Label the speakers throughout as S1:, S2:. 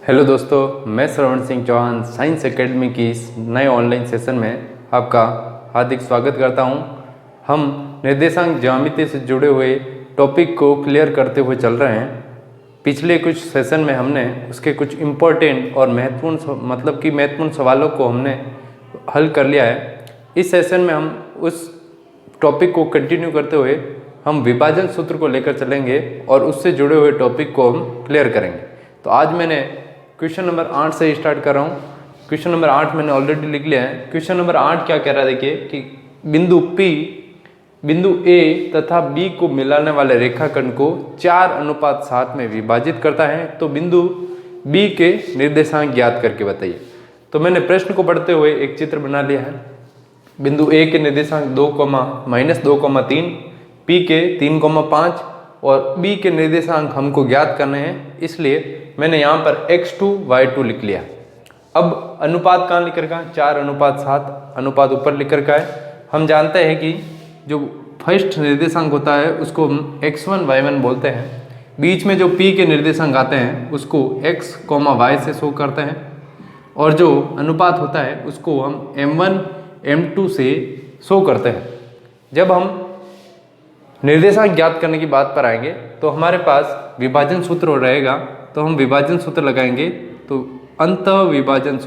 S1: Hello दोस्तों, मैं श्रवण Singh Chauhan science academy की इस नए ऑनलाइन सेशन में आपका हार्दिक स्वागत करता हूं। हम निर्देशांक ज्यामिति से जुड़े हुए टॉपिक को क्लियर करते हुए चल रहे हैं। पिछले कुछ सेशन में हमने उसके कुछ इम्पोर्टेंट और महत्वपूर्ण सवालों को हमने हल कर लिया है। इस सेशन में हम उस टॉपिक को कंटिन्यू करते हुए हम विभाजन सूत्र को लेकर चलेंगे और उससे जुड़े हुए टॉपिक को हम क्लियर करेंगे। तो आज मैंने क्वेश्चन नंबर 8 से स्टार्ट कर रहा हूँ। क्वेश्चन नंबर 8 मैंने ऑलरेडी लिख लिया है। क्वेश्चन नंबर 8 क्या कह रहा है, देखिए कि बिंदु ए तथा बी को मिलाने वाले रेखाखंड को 4:7 में विभाजित करता है, तो बिंदु बी के निर्देशांक ज्ञात करके बताइए। तो मैंने प्रश्न को पढ़ते हुए एक चित्र बना लिया है। बिंदु ए के निर्देशांक 2,-2,3, पी के 3,5 और बी के निर्देशांक हमको ज्ञात करने हैं, इसलिए मैंने यहाँ पर x2 y2 लिख लिया। अब अनुपात कहाँ लिख रखा है, 4:7 अनुपात ऊपर लिख रखा है। हम जानते हैं कि जो फर्स्ट निर्देशांक होता है उसको हम x1 y1 बोलते हैं। बीच में जो p के निर्देशांक आते हैं उसको x, y से शो करते हैं, और जो अनुपात होता है उसको हम m1 m2 से शो करते हैं। जब हम निर्देशांक ज्ञात करने की बात पर आएंगे तो हमारे पास विभाजन सूत्र रहेगा, तो हम विभाजन सूत्र लगाएंगे। तो अंतःविभाजन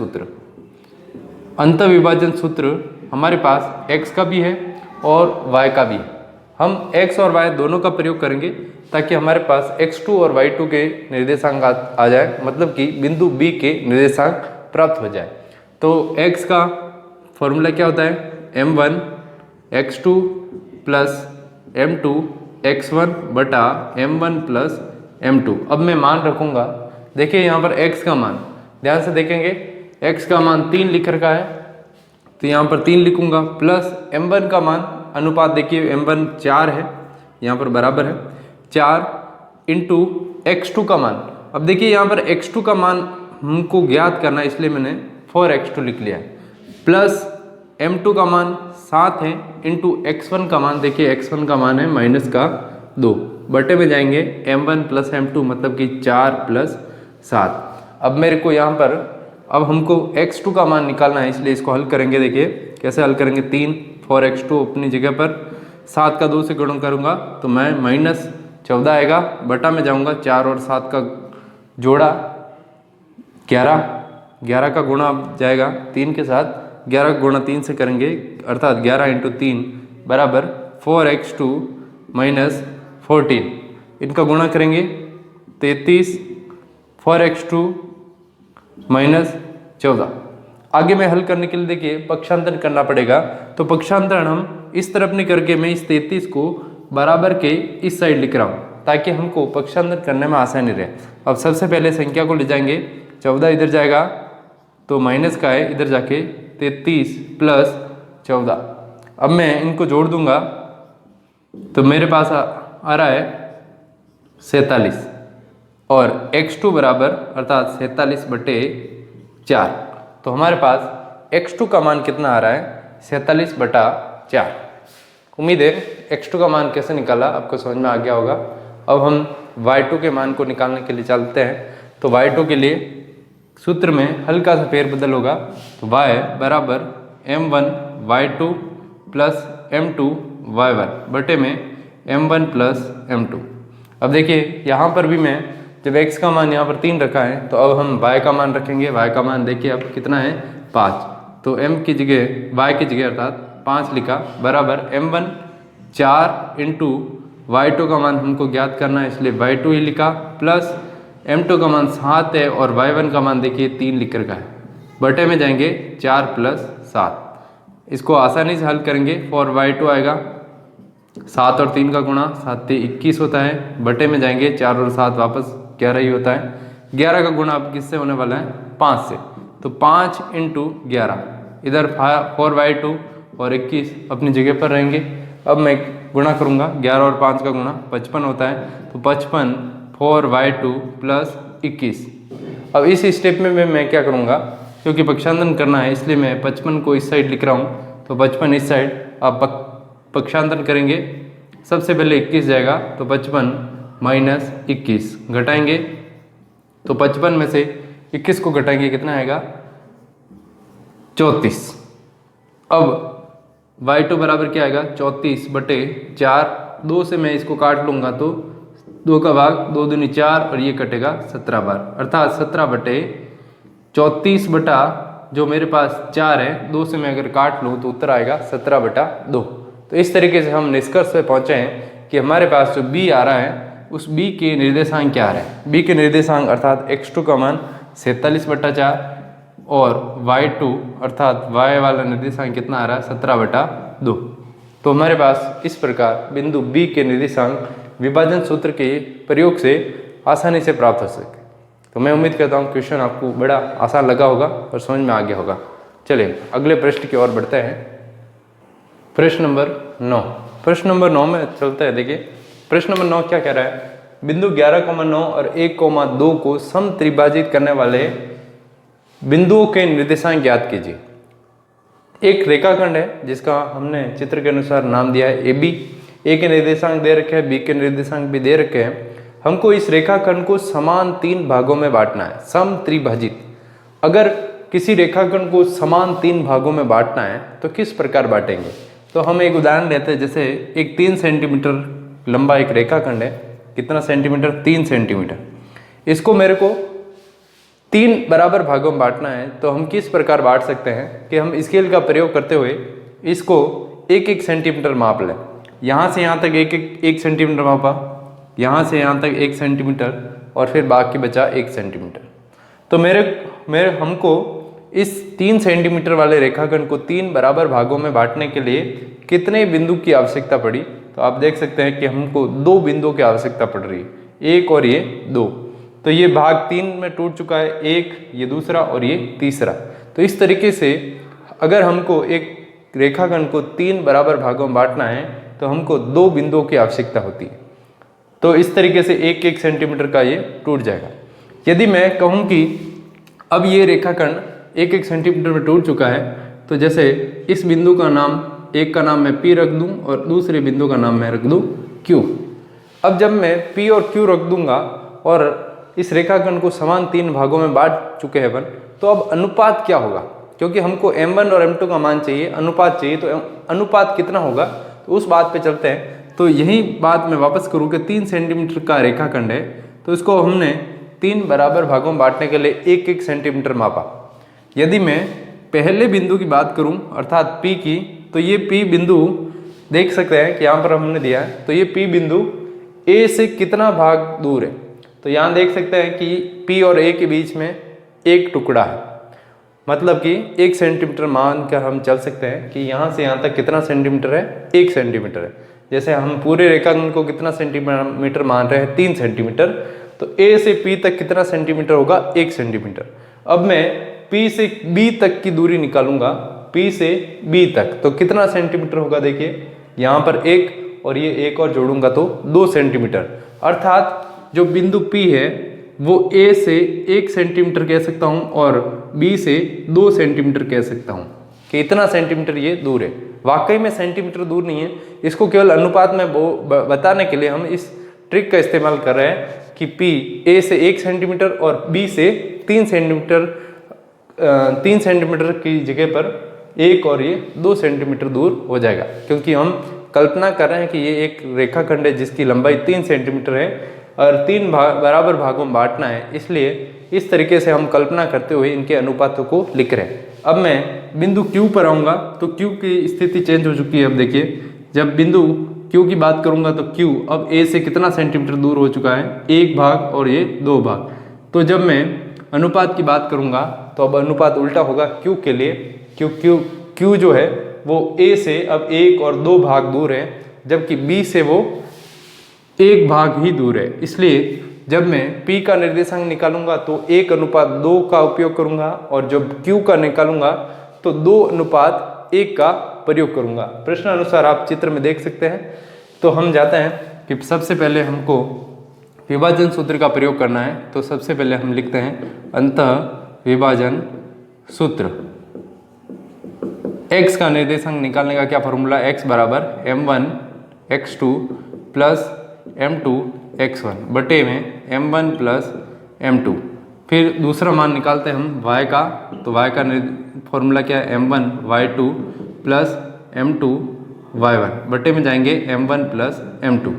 S1: सूत्र हमारे पास x का भी है और y का भी है। हम x और y दोनों का प्रयोग करेंगे ताकि हमारे पास x2 और y2 के निर्देशांक आ जाए, मतलब कि बिंदु B के निर्देशांक प्राप्त हो जाए। तो x का फॉर्मूला क्या होता है, m1 x2 plus m2 x1 बटा m1 प्लस m2। अब मैं मान रखूँगा, देखिए यहाँ पर x का मान ध्यान से देखेंगे, x का मान 3 लिख रखा है, तो यहाँ पर 3 लिखूँगा, प्लस m1 का मान, अनुपात देखिए m1 4 है, यहाँ पर बराबर है 4 इंटू x2 का मान। अब देखिए यहाँ पर x2 का मान हमको ज्ञात करना है, इसलिए मैंने 4x2 लिख लिया है, प्लस m2 का मान 7 है इंटू x1 का मान, देखिए x1 का मान है -2, बटे में जाएंगे m1 प्लस m2, मतलब कि 4 प्लस 7। अब मेरे को यहाँ पर अब हमको x2 का मान निकालना है, इसलिए इसको हल करेंगे। देखिए कैसे हल करेंगे, 3 4x2 अपनी जगह पर, 7 का 2 से गुणन करूँगा तो मैं -14 आएगा, बटा में जाऊँगा 4 और 7 का जोड़ा 11 का गुणा जाएगा 3 के साथ, 11 का गुणा 3 से करेंगे, अर्थात 11 इंटू 3 बराबर 4x2 माइनस 14, इनका गुणा करेंगे 33, 4x2 माइनस 14। आगे में हल करने के लिए देखिए पक्षांतरण करना पड़ेगा, तो पक्षांतरण हम इस तरफ नहीं करके मैं इस 33 को बराबर के इस साइड लिख रहा हूँ ताकि हमको पक्षांतरण करने में आसानी रहे। अब सबसे पहले संख्या को ले जाएंगे, 14 इधर जाएगा तो माइनस का है, इधर जाके 33 प्लस 14। अब मैं इनको जोड़ दूंगा तो मेरे पास आ रहा है 47, और x2 बराबर अर्थात 47/4। तो हमारे पास x2 का मान कितना आ रहा है, 47/4। उम्मीद है x2 का मान कैसे निकाला आपको समझ में आ गया होगा। अब हम y2 के मान को निकालने के लिए चलते हैं। तो y2 के लिए सूत्र में हल्का सा फेरबदल होगा, तो y बराबर m1 y2 plus m2 y1 बटे में m1 प्लस m2। अब देखिए यहाँ पर भी मैं जब x का मान यहाँ पर 3 रखा है, तो अब हम y का मान रखेंगे। y का मान देखिए अब कितना है, 5, तो m की जगह y की जगह अर्थात 5 लिखा, बराबर m1 4 इंटू y2 का मान हमको ज्ञात करना है, इसलिए y2 ही लिखा, प्लस m2 का मान 7 है और y1 का मान देखिए 3 लिख रखा है, बटे में जाएंगे 4 प्लस 7। इसको आसानी से हल करेंगे, 4y2 आएगा, 7 और 3 का गुणा 7 से 21 होता है, बटे में जाएंगे 4 और 7 वापस 11 ही होता है। 11 का गुणा अब किससे होने वाला है, 5 से, तो 5 इंटू 11, इधर 4y2 और 21 अपनी जगह पर रहेंगे। अब मैं गुणा करूँगा, 11 और 5 का गुणा 55 होता है, तो 55 4y2 प्लस 21। अब इस स्टेप में मैं क्या करूँगा, क्योंकि पक्षांतरण करना है इसलिए मैं 55 को इस साइड लिख रहा हूँ, तो 55 इस साइड। अब पक्षांतरण करेंगे, सबसे पहले 21 जाएगा, तो 55 -21 घटाएंगे, तो 55 में से 21 को घटाएंगे कितना आएगा 34। अब y2 बराबर क्या आएगा 34/4, 2 से मैं इसको काट लूँगा तो 2 का भाग 2 दूनी 4 और ये कटेगा 17 बार, अर्थात 17/34 बटा जो मेरे पास 4 है, 2 से मैं अगर काट लूँ तो उत्तर आएगा 17/2। तो इस तरीके से हम निष्कर्ष पे पहुँचे हैं कि हमारे पास जो b आ रहा है उस b के निर्देशांक क्या आ रहे हैं। b के निर्देशांक अर्थात x2 का मान 47/4 और y2 अर्थात y वाला निर्देशांक कितना आ रहा है 17/2। तो हमारे पास इस प्रकार बिंदु b के निर्देशांक विभाजन सूत्र के प्रयोग से आसानी से प्राप्त हो सके। तो मैं उम्मीद करता हूँ क्वेश्चन आपको बड़ा आसान लगा होगा और समझ में आ गया होगा। चलिए अगले प्रश्न की ओर बढ़ते हैं। प्रश्न नंबर 9। प्रश्न नंबर 9 में चलते हैं। देखिए प्रश्न नंबर 9 क्या कह रहा है, बिंदु 11,9 और 1,2 को समत्रिभाजित करने वाले बिंदुओं के निर्देशांक ज्ञात कीजिए। एक रेखाखंड है जिसका हमने चित्र के अनुसार नाम दिया है AB। ए के निर्देशांक दे रखे हैं, बी के निर्देशांक भी दे रखे हैं। हमको इस रेखाखंड को समान 3 भागों में बांटना है, समत्रिभाजित। अगर किसी रेखाखंड को समान 3 भागों में बांटना है तो किस प्रकार बांटेंगे। तो हम एक उदाहरण लेते हैं। जैसे एक 3 सेंटीमीटर लंबा एक रेखाखंड है, कितना सेंटीमीटर 3 सेंटीमीटर। इसको मेरे को 3 बराबर भागों में बांटना है। तो हम किस प्रकार बांट सकते हैं कि हम स्केल का प्रयोग करते हुए इसको 1-1 सेंटीमीटर माप लें। यहाँ से यहाँ तक 1 सेंटीमीटर मापा, यहाँ से यहाँ तक 1 सेंटीमीटर और फिर बाकी बचा 1 सेंटीमीटर। तो मेरे हमको इस 3 सेंटीमीटर वाले रेखाखंड को 3 बराबर भागों में बांटने के लिए कितने बिंदु की आवश्यकता पड़ी। तो आप देख सकते हैं कि हमको 2 बिंदुओं की आवश्यकता पड़ रही है, 1 और ये 2। तो ये भाग 3 में टूट चुका है, 1 ये दूसरा और ये तीसरा। तो इस तरीके से अगर हमको एक रेखाखंड को 3 बराबर भागों में बांटना है तो हमको 2 बिंदुओं की आवश्यकता होती है। तो इस तरीके से 1-1 सेंटीमीटर का ये टूट जाएगा। यदि मैं कहूँ कि अब ये रेखाखंड 1-1 सेंटीमीटर में टूट चुका है, तो जैसे इस बिंदु का नाम, एक का नाम मैं P रख दूँ और दूसरे बिंदु का नाम मैं रख दूँ Q। अब जब मैं P और Q रख दूंगा और इस रेखाखंड को समान 3 भागों में बांट चुके हैं अपन, तो अब अनुपात क्या होगा, क्योंकि हमको m1 और m2 का मान चाहिए, अनुपात चाहिए। तो अनुपात कितना होगा, तो उस बात पे चलते हैं। तो यही बात मैं वापस करूँ कि 3 सेंटीमीटर का रेखाखंड है, तो इसको हमने 3 बराबर भागों में बांटने के लिए 1-1 सेंटीमीटर मापा। यदि मैं पहले बिंदु की बात करूं अर्थात P की, तो ये P बिंदु देख सकते हैं कि यहाँ पर हमने दिया है। तो ये P बिंदु A से कितना भाग दूर है। तो यहाँ देख सकते हैं कि P और A के बीच में एक टुकड़ा है, मतलब कि 1 सेंटीमीटर मान कर हम चल सकते हैं कि यहाँ से यहाँ तक कितना सेंटीमीटर है, 1 सेंटीमीटर है। जैसे हम पूरे रेखाखंड को कितना सेंटीमीटर मान रहे हैं, 3 सेंटीमीटर। तो A से P तक कितना सेंटीमीटर होगा, 1 सेंटीमीटर। अब मैं P से B तक की दूरी निकालूंगा, P से B तक, तो कितना सेंटीमीटर होगा। देखिए यहाँ पर 1 और ये 1 और जोड़ूंगा तो 2 सेंटीमीटर। अर्थात जो बिंदु P है वो A से 1 सेंटीमीटर कह सकता हूँ और B से 2 सेंटीमीटर कह सकता हूँ कि इतना सेंटीमीटर ये दूर है। वाकई में सेंटीमीटर दूर नहीं है, इसको केवल अनुपात में बताने के लिए हम इस ट्रिक का इस्तेमाल कर रहे हैं कि P A से 1 सेंटीमीटर और B से 3 सेंटीमीटर की जगह पर 1 और ये 2 सेंटीमीटर दूर हो जाएगा, क्योंकि हम कल्पना कर रहे हैं कि ये एक रेखाखंड है जिसकी लंबाई 3 सेंटीमीटर है और 3 बराबर भागों में बांटना है। इसलिए इस तरीके से हम कल्पना करते हुए इनके अनुपातों को लिख रहे हैं। अब मैं बिंदु Q पर आऊँगा तो Q की स्थिति चेंज हो चुकी है। अब देखिए जब बिंदु Q की बात करूँगा तो Q अब A से कितना सेंटीमीटर दूर हो चुका है, 1 भाग और ये 2 भाग। तो जब मैं अनुपात की बात करूँगा तो अब अनुपात उल्टा होगा Q के लिए, क्योंकि Q जो है वो A से अब 1 और 2 भाग दूर है, जबकि B से वो 1 भाग ही दूर है। इसलिए जब मैं P का निर्देशांक निकालूंगा तो 1:2 का उपयोग करूंगा और जब Q का निकालूंगा तो 2:1 का प्रयोग करूंगा। प्रश्न अनुसार आप चित्र में देख सकते हैं। तो हम जाते हैं कि सबसे पहले हमको विभाजन सूत्र का प्रयोग करना है। तो सबसे पहले हम लिखते हैं अंतः विभाजन सूत्र। x का निर्देशांक निकालने का क्या फॉर्मूला, x बराबर m1 x2 plus m2 x1 बटे में m1 प्लस m2। फिर दूसरा मान निकालते हैं हम y का, तो y का फॉर्मूला क्या है, m1 y2 plus m2 y1 बटे में जाएंगे m1 प्लस m2।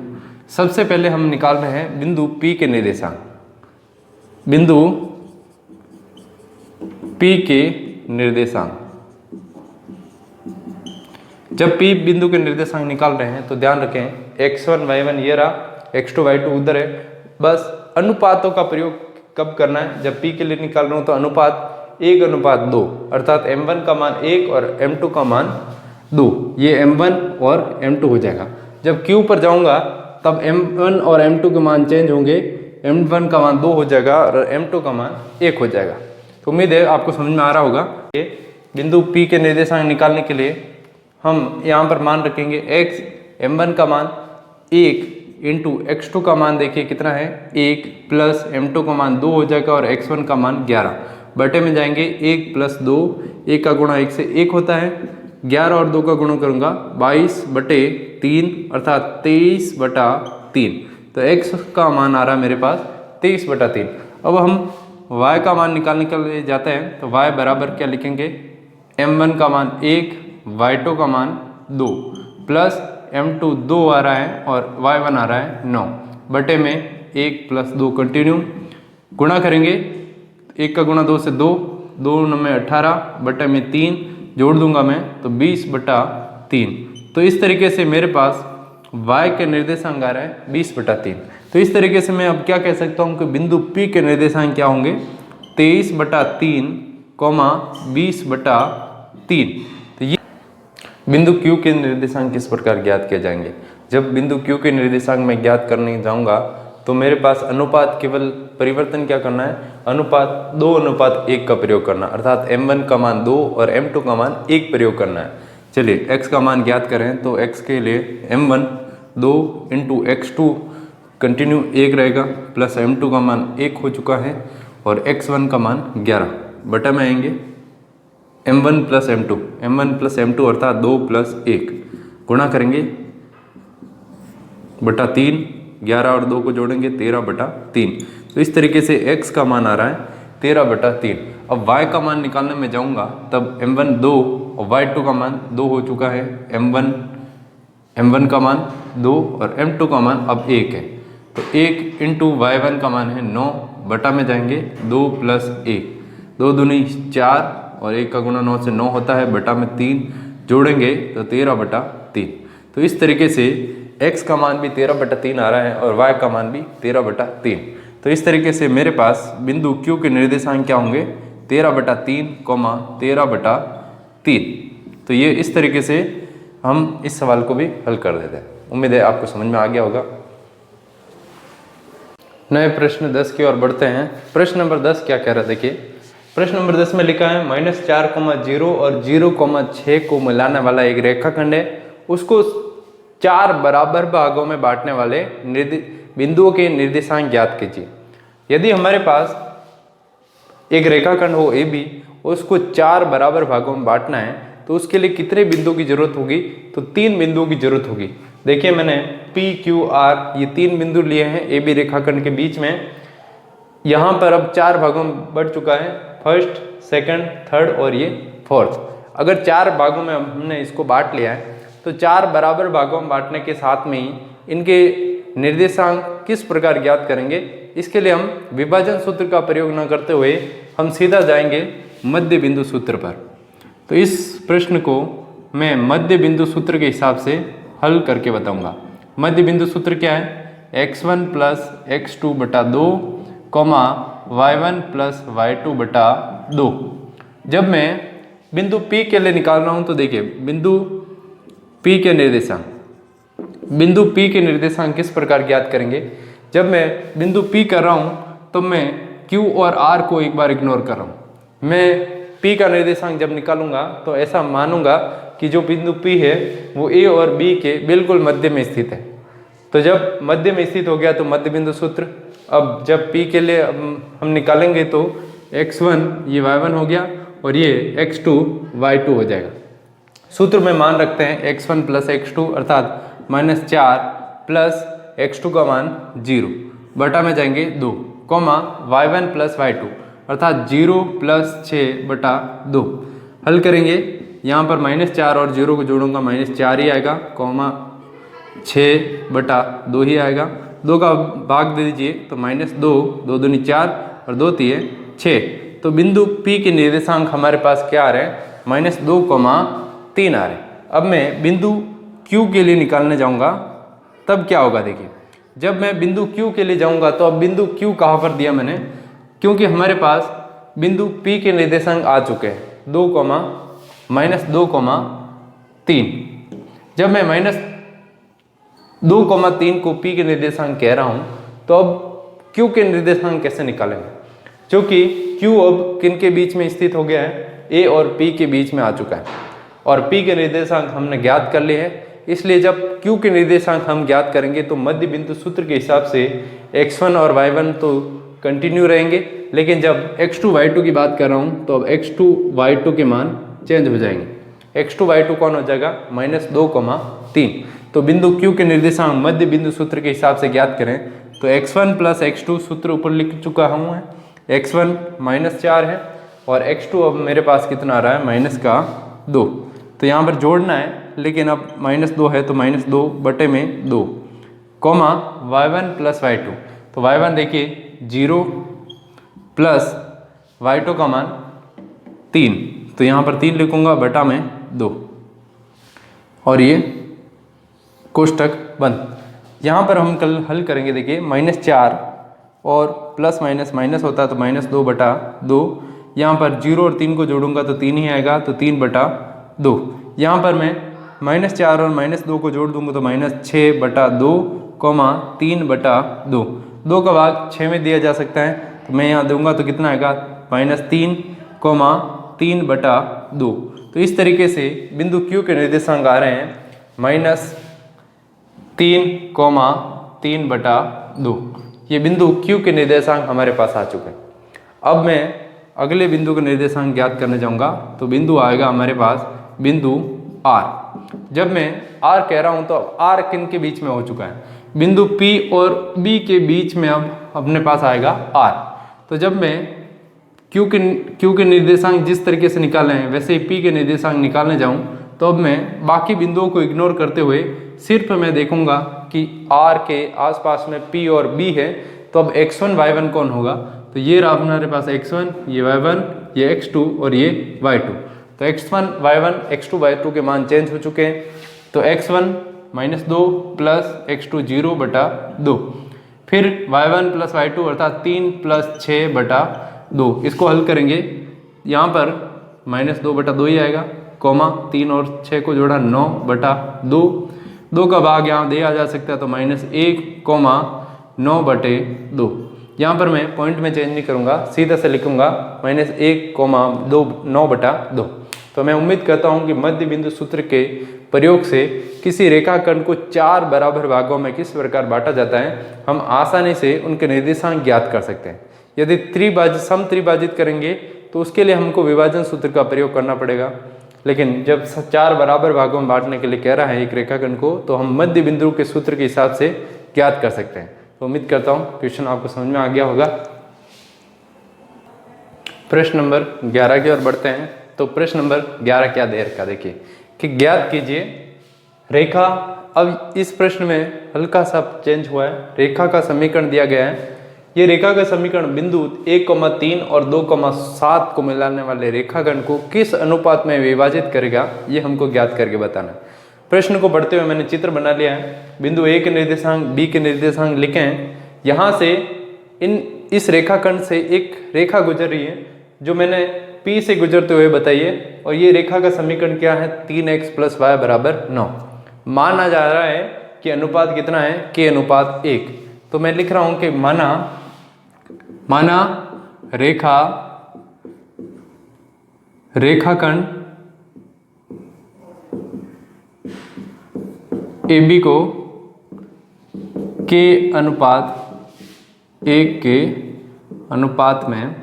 S1: सबसे पहले हम निकाल रहे हैं बिंदु P के निर्देशांक। बिंदु P के निर्देशांक, जब P बिंदु के निर्देशांक निकाल रहे हैं तो ध्यान रखें x1 y1 ये रहा, x2 y2 उधर है। बस अनुपातों का प्रयोग कब करना है, जब P के लिए निकाल रहा हूं तो अनुपात 1:2, अर्थात m1 का मान 1 और m2 का मान 2, ये m1 और m2 हो जाएगा। जब Q पर जाऊंगा तब m1 और m2 के मान चेंज होंगे, m1 का मान 2 हो जाएगा और m2 का मान 1 हो जाएगा। तो उम्मीद है आपको समझ में आ रहा होगा। बिंदु P के निर्देशांक निकालने के लिए हम यहाँ पर मान रखेंगे x, m1 का मान 1 इंटू x2 का मान देखिए कितना है 1 प्लस m2 का मान 2 हो जाएगा और x1 का मान 11 बटे में जाएंगे 1 प्लस 2, 1 का गुणा 1 से 1 होता है, 11 और 2 का गुणा करूँगा 22 बटे 3 अर्थात 23 बटा 3। तो x का मान आ रहा है मेरे पास 23 बटा 3। अब हम y का मान निकालने के लिए जाते हैं तो y बराबर क्या लिखेंगे, m1 का मान 1, y2 का मान 2 प्लस m2 2 आ रहा है और y1 आ रहा है 9 बटे में 1 प्लस 2 कंटिन्यू गुणा करेंगे, 1 का गुणा 2 से 2, 2 में 18 बटे में 3 जोड़ दूंगा मैं तो 20 बटा 3। तो इस तरीके से मेरे पास y के निर्देशांक आ रहा है 20 बटा 3। तो इस तरीके से मैं अब क्या कह सकता हूँ कि बिंदु P के निर्देशांक क्या होंगे, 23 बटा 3, 20 बटा 3। तो ये बिंदु Q के निर्देशांक किस प्रकार ज्ञात किए जाएंगे। जब बिंदु Q के निर्देशांक मैं ज्ञात करने जाऊंगा तो मेरे पास अनुपात केवल परिवर्तन क्या करना है, अनुपात 2:1 का प्रयोग करना, अर्थात m1 का मान 2 और m2 का मान 1 प्रयोग करना है। चलिए x का मान ज्ञात करें तो x के लिए m1 2 इंटू x2 कंटिन्यू 1 रहेगा प्लस m2 का मान 1 हो चुका है और x1 का मान 11 बटा में आएंगे m1 प्लस m2 अर्थात 2 प्लस 1 गुणा करेंगे बटा 3, 11 और 2 को जोड़ेंगे 13 बटा 3। तो इस तरीके से x का मान आ रहा है 13 बटा 3। अब y का मान निकालने में जाऊंगा तब m1 2 और y2 का मान 2 हो चुका है, m1 का मान 2 और m2 का मान अब 1 है। तो 1 इंटू y1 का मान है 9 बटा में जाएंगे 2 प्लस 1, 2 दूनी 4 और 1 का गुणा 9 से 9 होता है बटा में 3 जोड़ेंगे तो 13 बटा 3। तो इस तरीके से x का मान भी 13 बटा 3 आ रहा है और y का मान भी 13 बटा 3। तो इस तरीके से मेरे पास बिंदु Q के निर्देशांक क्या होंगे, 13 बटा 3, 13 बटा 3। तो ये इस तरीके से हम इस सवाल को भी हल कर देते हैं। उम्मीद है आपको समझ में आ गया होगा। नए प्रश्न 10 की ओर बढ़ते हैं। प्रश्न नंबर 10 क्या कह रहा है, देखिए प्रश्न नंबर 10 में लिखा है -4, 0 और 0,6 को मिलाने वाला एक रेखाखंड है, उसको 4 बराबर भागों में बांटने वाले बिंदुओं के निर्देशांक ज्ञात कीजिए। यदि हमारे पास एक रेखाखंड हो AB, उसको 4 बराबर भागों में बांटना है तो उसके लिए कितने बिंदुओं की जरूरत होगी, तो 3 बिंदुओं की जरूरत होगी। देखिए मैंने P, Q, R ये 3 बिंदु लिए हैं AB रेखाखंड के बीच में। यहाँ पर अब 4 भागों में बढ़ चुका है, फर्स्ट, सेकंड, थर्ड और ये फोर्थ। अगर 4 भागों में हमने इसको बांट लिया है तो 4 बराबर भागों में बांटने के साथ में ही इनके निर्देशांक किस प्रकार ज्ञात करेंगे, इसके लिए हम विभाजन सूत्र का प्रयोग न करते हुए हम सीधा जाएंगे मध्य बिंदु सूत्र पर। तो इस प्रश्न को मैं मध्य बिंदु सूत्र के हिसाब से हल करके बताऊंगा। मध्य बिंदु सूत्र क्या है, x1 प्लस x2 बटा 2, y1 प्लस y2 बटा 2। जब मैं बिंदु P के लिए निकाल रहा हूं तो देखिए बिंदु P के निर्देशांक किस प्रकार ज्ञात करेंगे। जब मैं बिंदु P कर रहा हूं तो मैं Q और R को एक बार इग्नोर कर रहा हूं। मैं P का निर्देशांक जब निकालूंगा तो ऐसा मानूंगा कि जो बिंदु P है वो A और B के बिल्कुल मध्य में स्थित है। तो जब मध्य में स्थित हो गया तो मध्य बिंदु सूत्र, अब जब P के लिए हम निकालेंगे तो x1 ये y1 हो गया और ये x2 y2 हो जाएगा। सूत्र में मान रखते हैं x1 प्लस x2 अर्थात -4 प्लस x2 का मान 0 बटा में जाएंगे 2, कॉमा y1 प्लस y2 अर्थात 0 प्लस 6/2। हल करेंगे, यहाँ पर -4 और 0 को जोड़ूंगा -4 ही आएगा, कॉमा 6/2 ही आएगा। 2 का भाग दे दीजिए तो -2, 2 दूनी 4 और 2 तिये 6। तो बिंदु P के निर्देशांक हमारे पास क्या आ रहे हैं? -2,3 आ रहे हैं। अब मैं बिंदु Q के लिए निकालने जाऊंगा, तब क्या होगा देखिए। जब मैं बिंदु Q के लिए जाऊंगा तो अब बिंदु Q कहाँ पर दिया मैंने, क्योंकि हमारे पास बिंदु P के निर्देशांक आ चुके हैं -2,3। जब मैं -2,3 को P के निर्देशांक कह रहा हूँ तो अब Q के निर्देशांक कैसे निकालेंगे, क्योंकि Q अब किन के बीच में स्थित हो गया है, A और P के बीच में आ चुका है और P के निर्देशांक हमने ज्ञात कर लिए हैं। इसलिए जब Q के निर्देशांक हम ज्ञात करेंगे तो मध्य बिंदु सूत्र के हिसाब से x1 और y1 तो कंटिन्यू रहेंगे, लेकिन जब x2 y2 की बात कर रहा हूँ तो अब x2 y2 के मान चेंज हो जाएंगे। x2 y2 कौन हो जाएगा? -2,3। तो बिंदु Q के निर्देशांक मध्य बिंदु सूत्र के हिसाब से ज्ञात करें तो x1 प्लस x2 सूत्र ऊपर लिख चुका हूँ, x1 -4 है और x2 अब मेरे पास कितना आ रहा है? -2। तो यहाँ पर जोड़ना है, लेकिन अब -2 है तो -2/2, कॉमा y1 प्लस y2। तो y1 देखिए 0 प्लस y2 का मान 3, तो यहाँ पर 3 लिखूंगा बटा में 2 और ये कोष्टक बंद। यहाँ पर हम कल हल करेंगे, देखिए -4 और प्लस माइनस होता है तो -2/2। यहाँ पर 0 और 3 को जोड़ूंगा तो 3 ही आएगा, तो 3/2। यहाँ पर मैं -4 और -2 को जोड़ दूंगा तो -6/2, कॉमा 3/2। 2 का भाग 6 में दिया जा सकता है, तो मैं यहाँ दूंगा तो कितना आएगा? -3, कॉमा 3/2। तो इस तरीके से बिंदु Q के निर्देशांक आ रहे हैं -3, 3/2। ये बिंदु Q के निर्देशांक हमारे पास आ चुके हैं। अब मैं अगले बिंदु का निर्देशांक ज्ञात करने जाऊंगा, तो बिंदु आएगा हमारे पास बिंदु R। जब मैं R कह रहा हूं तो R किन के बीच में हो चुका है? बिंदु P और B के बीच में अब अपने पास आएगा R। तो जब मैं Q के निर्देशांक जिस तरीके से निकाले हैं वैसे ही P के निर्देशांक निकालने जाऊं तो अब मैं बाकी बिंदुओं को इग्नोर करते हुए सिर्फ मैं देखूंगा कि R के आसपास में P और B है, तो अब x1 y1 कौन होगा? तो ये रहा हमारे पास x1, ये y1, ये x2 और ये y2। तो x1 y1 x2 y2 के मान चेंज हो चुके हैं, तो x1 -2 प्लस x2 0/2, फिर y1 प्लस y2 अर्थात 3 प्लस 6/2। इसको हल करेंगे, यहाँ पर -2/2 ही आएगा, कॉमा 3 और 6 को जोड़ा 9/2। 2 का भाग यहाँ दिया जा सकता है तो -1, 9/2। यहाँ पर मैं पॉइंट में चेंज नहीं करूँगा, सीधा से लिखूँगा -1, 2, 9/2। तो मैं उम्मीद करता हूँ कि मध्य बिंदु सूत्र के प्रयोग से किसी रेखाखंड को 4 बराबर भागों में किस प्रकार बांटा जाता है हम आसानी से उनके निर्देशांक ज्ञात कर सकते हैं। यदि सम त्रिभाजित करेंगे तो उसके लिए हमको विभाजन सूत्र का प्रयोग करना पड़ेगा, लेकिन जब 4 बराबर भागों में बांटने के लिए कह रहा है एक रेखाखंड को, तो हम मध्य बिंदु के सूत्र के हिसाब से ज्ञात कर सकते हैं। तो उम्मीद करता हूँ क्वेश्चन आपको समझ में आ गया होगा। प्रश्न नंबर 11 की ओर बढ़ते हैं। तो प्रश्न नंबर 11 क्या दे रखा, देखिए कि ज्ञात कीजिए रेखा। अब इस प्रश्न में हल्का सा चेंज हुआ है, रेखा का समीकरण दिया गया है। ये रेखा का समीकरण बिंदु 1,3 और 2,7 को मिलाने वाले रेखाखंड को किस अनुपात में विभाजित करेगा, ये हमको ज्ञात करके बताना है। प्रश्न को पढ़ते हुए मैंने चित्र बना लिया है। बिंदु A के निर्देशांक, B के निर्देशांक लिखे हैं। यहाँ से इस रेखाखंड से एक रेखा गुजर रही है जो मैंने P से गुजरते हुए बताई है, और ये रेखा का समीकरण क्या है? 3x + y = 9। माना जा रहा है कि अनुपात कितना है? k/1। तो मैं लिख रहा हूं कि माना रेखाखंड AB को k/1 के अनुपात में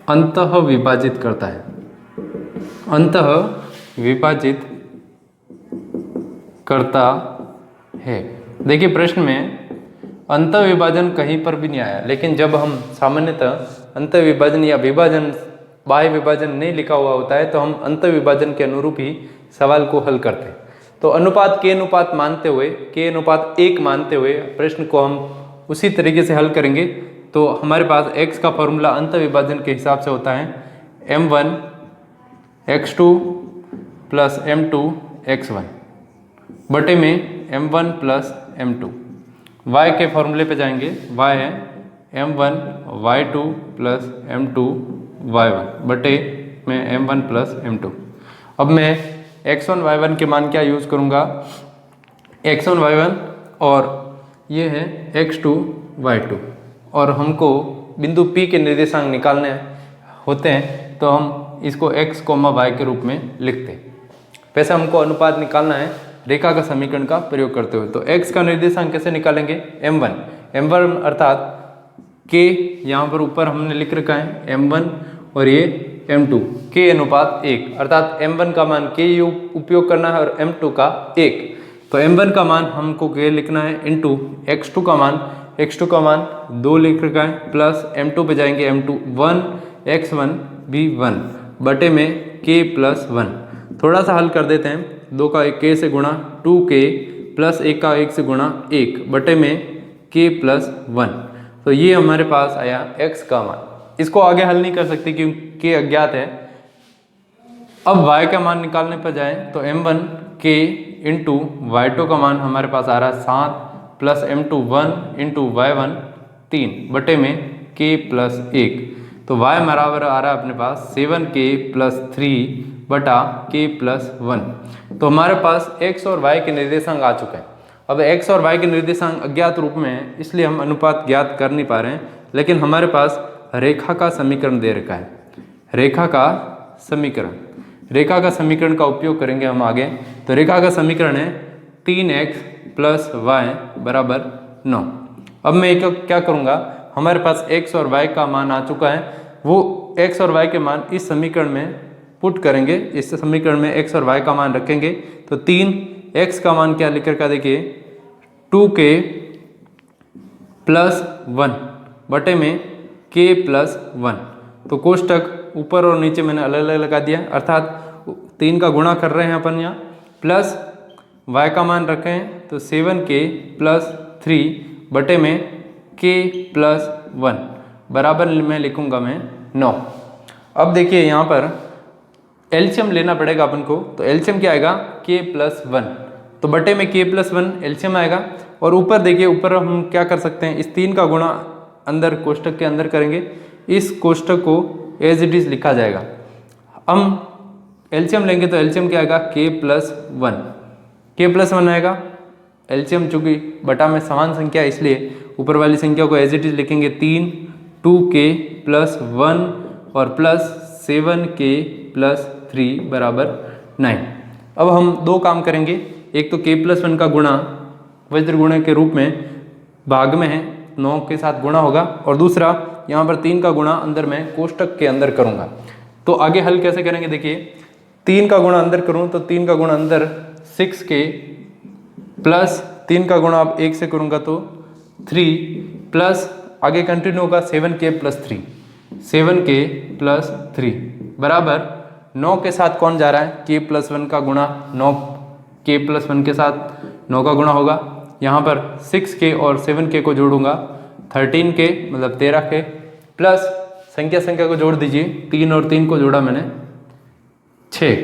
S1: अंतः विभाजित करता है। अंतः विभाजित करता है। देखिए प्रश्न में अंतःविभाजन कहीं पर भी नहीं आया, लेकिन जब हम सामान्यतः अंतःविभाजन या विभाजन बाह्य विभाजन नहीं लिखा हुआ होता है तो हम अंतःविभाजन के अनुरूप ही सवाल को हल करते हैं। तो अनुपात के अनुपात मानते हुए, के अनुपात 1 मानते हुए प्रश्न को हम उसी तरीके से हल करेंगे। तो हमारे पास x का फॉर्मूला अंतःविभाजन के हिसाब से होता है m1 x2 plus m2 x1 बटे में m1 प्लस m2। y के फॉर्मूले पे जाएंगे, y है m1 y2 plus m2 y1 बटे में m1 प्लस m2। अब मैं x1 y1 के मान क्या यूज़ करूँगा, x1 y1 और ये है x2 y2 और हमको बिंदु P के निर्देशांक निकालने होते हैं तो हम इसको x, y के रूप में लिखते हैं। वैसे हमको अनुपात निकालना है रेखा का समीकरण का प्रयोग करते हुए। तो x का निर्देशांक कैसे निकालेंगे, m1 अर्थात k, यहाँ पर ऊपर हमने लिख रखा है m1 और ये m2, k अनुपात 1 अर्थात m1 का मान k उपयोग करना है और m2 का 1। तो m1 का मान हमको k लिखना है इंटू x2 का मान 2 लिख रखा है प्लस m2 पे जाएंगे m2 1 x1 भी 1 बटे में k प्लस 1। थोड़ा सा हल कर देते हैं, 2 का 1 k से गुणा 2k प्लस 1 का 1 से गुणा 1 बटे में k प्लस 1। तो ये हमारे पास आया x का मान। इसको आगे हल नहीं कर सकते क्योंकि k अज्ञात है। अब y का मान निकालने पर जाए तो m1 k इंटू y2 का मान हमारे पास आ रहा है 7 प्लस m2 1 इंटू y1 3 बटे में k प्लस 1। तो y बराबर आ रहा है अपने पास 7k प्लस 3 बटा k प्लस 1। तो हमारे पास x और y के निर्देशांक आ चुके हैं। अब x और y के निर्देशांक अज्ञात रूप में है इसलिए हम अनुपात ज्ञात कर नहीं पा रहे हैं, लेकिन हमारे पास रेखा का समीकरण दे रखा है। रेखा का समीकरण का उपयोग करेंगे हम आगे। तो रेखा का समीकरण है 3x प्लस y बराबर 9। अब मैं क्या करूँगा, हमारे पास x और y का मान आ चुका है, वो x और y के मान इस समीकरण में पुट करेंगे। इस समीकरण में x और y का मान रखेंगे तो 3x का मान क्या लिख रखा देखिए 2k प्लस 1 बटे में k प्लस 1। तो कोष्टक ऊपर और नीचे मैंने अलग अलग लगा दिया, अर्थात 3 का गुणा कर रहे हैं अपन यहाँ, प्लस y का मान रखे हैं तो 7k प्लस 3 बटे में k प्लस 1 बराबर में लिखूंगा मैं 9। अब देखिए यहाँ पर एलसीएम लेना पड़ेगा अपन को। तो एलसीएम क्या आएगा k प्लस 1, तो बटे में k प्लस 1 एलसीएम आएगा। और ऊपर देखिए, ऊपर हम क्या कर सकते हैं, इस 3 का गुणा अंदर कोष्टक के अंदर करेंगे, इस कोष्टक को एज इट इज लिखा जाएगा। हम एलसीएम लेंगे तो एलसीएम क्या आएगा k प्लस 1, k प्लस 1 आएगा। एलसीएम चूंकि बटा में समान संख्या है इसलिए ऊपर वाली संख्या को एज इट इज लिखेंगे 3 2k प्लस 1 और प्लस 7k प्लस 3 बराबर 9। अब हम दो काम करेंगे, एक तो k प्लस 1 का गुणा वज्र गुणे के रूप में भाग में है 9 के साथ गुणा होगा, और दूसरा यहाँ पर 3 का गुणा अंदर मैं कोष्टक के अंदर करूँगा। तो आगे हल कैसे करेंगे देखिए, 3 का गुणा अंदर करूँ तो 3 का गुणा अंदर 6k प्लस 3 का गुणा अब 1 से करूँगा तो 3 प्लस आगे कंटिन्यू होगा 7k प्लस 3, 7k प्लस 3 बराबर 9 के साथ कौन जा रहा है, k प्लस 1 का गुणा 9, k प्लस 1 के साथ 9 का गुणा होगा। यहाँ पर 6k और 7k को जोड़ूंगा 13k मतलब 13k प्लस संख्या को जोड़ दीजिए, 3 और 3 को जोड़ा मैंने 6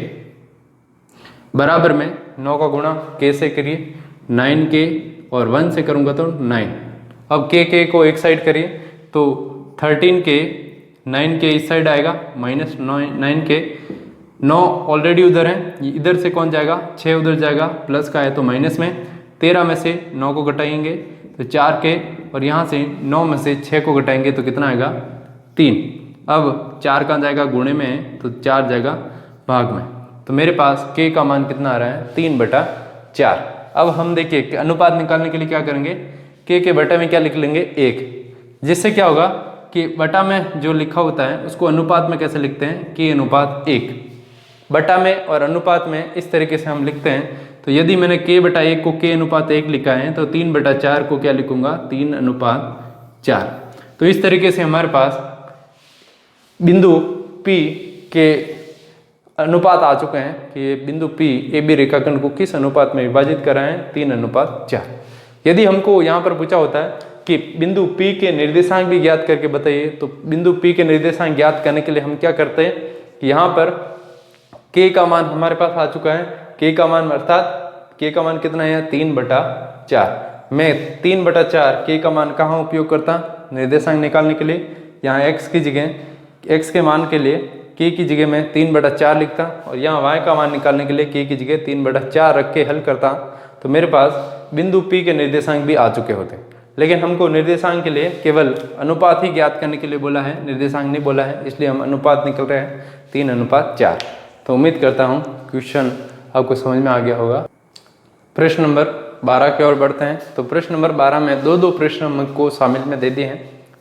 S1: बराबर में 9 का गुणा k से करिए 9k और 1 से करूँगा तो 9। अब k को एक साइड करिए तो 13k 9k इस साइड आएगा माइनस 9k, 9 ऑलरेडी उधर है, इधर से कौन जाएगा 6 उधर जाएगा, प्लस का है तो माइनस में, 13 में से 9 को घटाएंगे तो 4k और यहाँ से 9 में से 6 को घटाएंगे तो कितना आएगा 3। अब 4 कहाँ जाएगा गुणे में तो 4 जाएगा भाग में, तो मेरे पास k का मान कितना आ रहा है 3/4। अब हम देखिए अनुपात निकालने के लिए क्या करेंगे, k के बटे में क्या लिख लेंगे 1, जिससे क्या होगा कि बटा में जो लिखा होता है उसको अनुपात में कैसे लिखते हैं k अनुपात 1 बटा में और अनुपात में इस तरीके से हम लिखते हैं। तो यदि मैंने k/1 को k/1 लिखा है तो 3/4 को क्या लिखूंगा, 3/4। तो इस तरीके से हमारे पास बिंदु P के अनुपात आ चुके हैं कि बिंदु P AB रेखाखंड को किस अनुपात में विभाजित कर रहे हैं, 3/4। यदि हमको यहाँ पर पूछा होता है कि बिंदु P के निर्देशांक भी ज्ञात करके बताइए, तो बिंदु P के निर्देशांक ज्ञात करने के लिए हम क्या करते हैं कि यहाँ पर k का मान हमारे पास आ चुका है। k का मान अर्थात k का मान कितना है, 3/4। मैं 3/4 k का मान कहाँ उपयोग करता, निर्देशांक निकालने के लिए। यहाँ x की जगह, x के मान के लिए k की जगह मैं 3/4 लिखता, और यहाँ y का मान निकालने के लिए k की जगह 3/4 रख के हल करता, तो मेरे पास बिंदु P के निर्देशांक भी आ चुके होते। लेकिन हमको निर्देशांक के लिए केवल अनुपात ही ज्ञात करने के लिए बोला है, निर्देशांक नहीं बोला है, इसलिए हम अनुपात निकल रहे हैं 3/4। तो उम्मीद करता हूँ क्वेश्चन आपको समझ में आ गया होगा। प्रश्न नंबर 12 की ओर बढ़ते हैं। तो प्रश्न नंबर 12 में दो प्रश्न हमको शामिल में दे दिए हैं।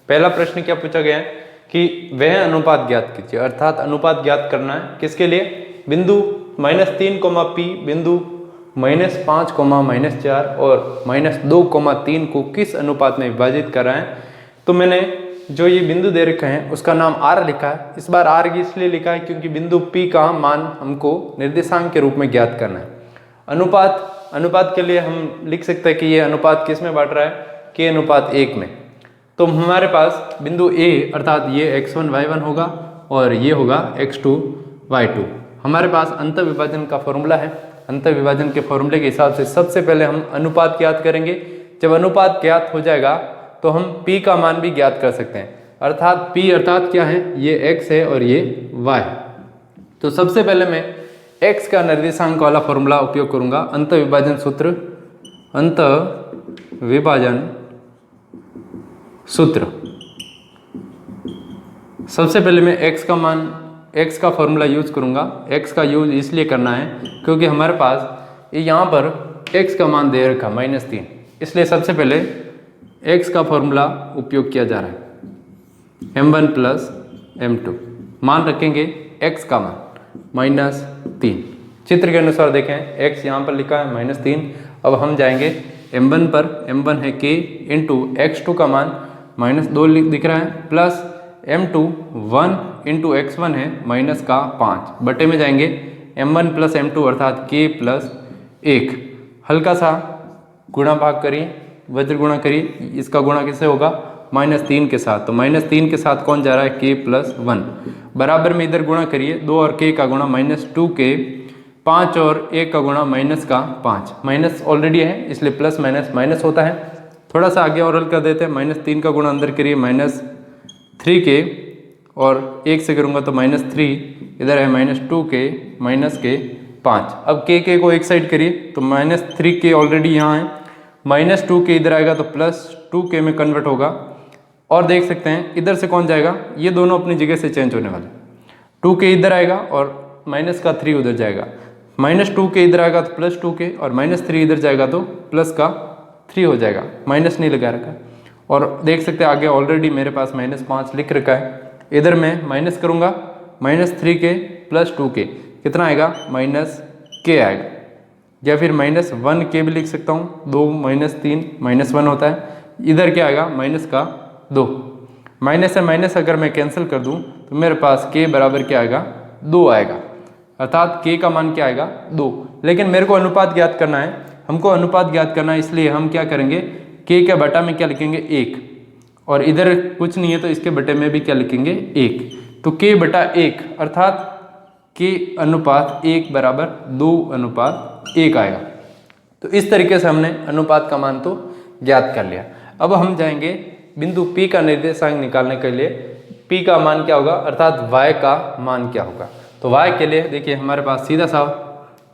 S1: पहला प्रश्न क्या पूछा गया है कि वह अनुपात ज्ञात कीजिए, अर्थात अनुपात ज्ञात करना है किसके लिए, बिंदु -3, P बिंदु -5, -4 और -2, 3 को किस अनुपात में विभाजित कर रहे हैं। तो मैंने जो ये बिंदु दे रखा है उसका नाम R लिखा है। इस बार R इसलिए लिखा है क्योंकि बिंदु P का मान हमको निर्देशांक के रूप में ज्ञात करना है। अनुपात के लिए हम लिख सकते हैं कि ये अनुपात किस में बांट रहा है, k/1 में। तो हमारे पास बिंदु A अर्थात ये x1 y1 होगा और ये होगा x2 y2। हमारे पास अंत विभाजन का फॉर्मूला है। अंत विभाजन के फॉर्मूले के हिसाब से सबसे पहले हम अनुपात ज्ञात करेंगे। जब अनुपात ज्ञात हो जाएगा तो हम P का मान भी ज्ञात कर सकते हैं, अर्थात P अर्थात क्या है, ये x है और ये y। तो सबसे पहले मैं x का निर्देशांक वाला फॉर्मूला उपयोग करूंगा, अंत विभाजन सूत्र। अंत विभाजन सूत्र, सबसे पहले मैं x का फॉर्मूला यूज करूंगा। x का यूज इसलिए करना है क्योंकि हमारे पास यहाँ पर x का मान दे रखा -3, इसलिए सबसे पहले x का फॉर्मूला उपयोग किया जा रहा है, m1 + m2। मान रखेंगे x का मान -3। चित्र के अनुसार देखें x यहाँ पर लिखा है -3। अब हम जाएंगे m1 पर, m1 है k इंटू x2 का मान -2 दिख रहा है, प्लस m2 1 इंटू x1 है -5, बटे में जाएंगे m1 + m2 अर्थात k + 1। हल्का सा गुणा भाग करिए, वज्र गुणा करिए। इसका गुणा किससे होगा, -3 के साथ। तो -3 के साथ कौन जा रहा है, k + 1। बराबर में इधर गुणा करिए, 2 और k का गुणा -2k, 5 और 1 का गुणा -5। माइनस ऑलरेडी है इसलिए प्लस माइनस होता है। थोड़ा सा आगे और हल कर देते हैं। -3 का गुणा अंदर करिए -3k, और 1 से करूँगा तो -3, इधर है -2k -5। अब k को एक साइड करिए तो -3k ऑलरेडी यहाँ है, -2k इधर आएगा तो +2k में कन्वर्ट होगा। और देख सकते हैं इधर से कौन जाएगा, ये दोनों अपनी जगह से चेंज होने वाले। 2k इधर आएगा और -3 उधर जाएगा, -2k इधर आएगा तो +2k, और -3 इधर जाएगा तो +3 हो जाएगा, माइनस नहीं लगा रखा। और देख सकते हैं आगे ऑलरेडी मेरे पास -5 लिख रखा है। इधर मैं माइनस करूँगा, -3k + 2k कितना आएगा, -k आएगा, या फिर -1k भी लिख सकता हूँ। 2 - 3 -1 होता है। इधर क्या आएगा, -2। माइनस से माइनस अगर मैं कैंसिल कर दूँ तो मेरे पास k बराबर क्या आएगा, 2 आएगा, अर्थात k का मान क्या आएगा, 2। लेकिन मेरे को अनुपात ज्ञात करना है, हमको अनुपात ज्ञात करना है, इसलिए हम क्या करेंगे, k के बटा में क्या लिखेंगे, 1, और इधर कुछ नहीं है तो इसके बटे में भी क्या लिखेंगे, 1। तो k/1 अर्थात k अनुपात 1 बराबर 2/1 आएगा। तो इस तरीके से हमने अनुपात का मान तो ज्ञात कर लिया। अब हम जाएंगे बिंदु P का निर्देशांक निकालने के लिए। P का मान क्या होगा, अर्थात y का मान क्या होगा। तो y के लिए देखिए हमारे पास सीधा सा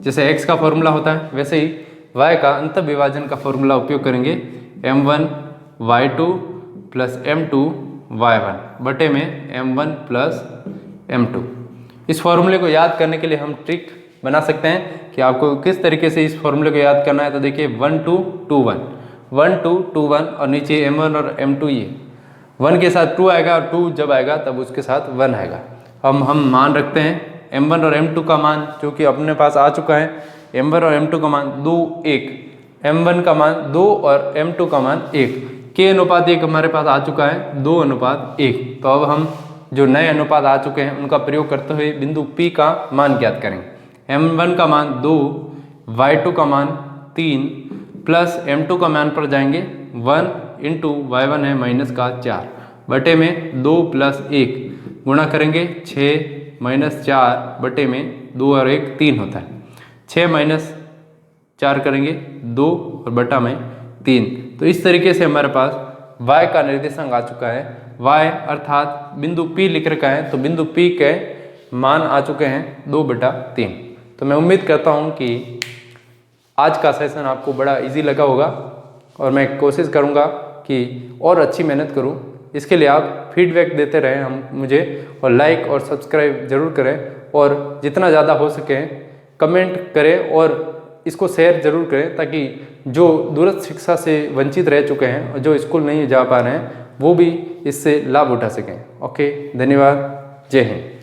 S1: जैसे x का फॉर्मूला होता है वैसे ही y का अंत विभाजन का फॉर्मूला उपयोग करेंगे, m1 y2 + m2 y1 बटे में m1 + m2। इस फॉर्मूले को याद करने के लिए हम ट्रिक बना सकते हैं कि आपको किस तरीके से इस फॉर्मूले को याद करना है। तो देखिए 1 2 2 1 1 2 2 1 और नीचे m1 और m2, ये 1 के साथ 2 आएगा और 2 जब आएगा तब उसके साथ 1 आएगा। हम मान रखते हैं m1 और m2 का मान जो कि अपने पास आ चुका है, m1 और m2 का मान 2, 1, m1 का मान 2 और m2 का मान 1, k अनुपात 1 हमारे पास आ चुका है 2 अनुपात 1। तो अब हम जो नए अनुपात आ चुके हैं उनका प्रयोग करते हुए बिंदु P का मान ज्ञात करेंगे। m1 का मान 2, y2 का मान 3 प्लस m2 का मान पर जाएंगे 1 इंटू y1 है माइनस का 4 बटे में 2 प्लस 1 गुणा करेंगे 6 माइनस 4 बटे में 2 और 1 3 होता है। 6 माइनस 4 करेंगे 2 और बटा में 3। तो इस तरीके से हमारे पास y का निर्देशांक आ चुका है। y अर्थात बिंदु P लिख रखा है, तो बिंदु P के मान आ चुके हैं 2/3। तो मैं उम्मीद करता हूँ कि आज का सेशन आपको बड़ा इजी लगा होगा और मैं कोशिश करूँगा कि और अच्छी मेहनत करूँ। इसके लिए आप फीडबैक देते रहें हम मुझे, और लाइक और सब्सक्राइब ज़रूर करें, और जितना ज़्यादा हो सके कमेंट करें और इसको शेयर ज़रूर करें, ताकि जो दूरस्थ शिक्षा से वंचित रह चुके हैं और जो स्कूल नहीं जा पा रहे हैं वो भी इससे लाभ उठा सकें। ओके, धन्यवाद, जय हिंद।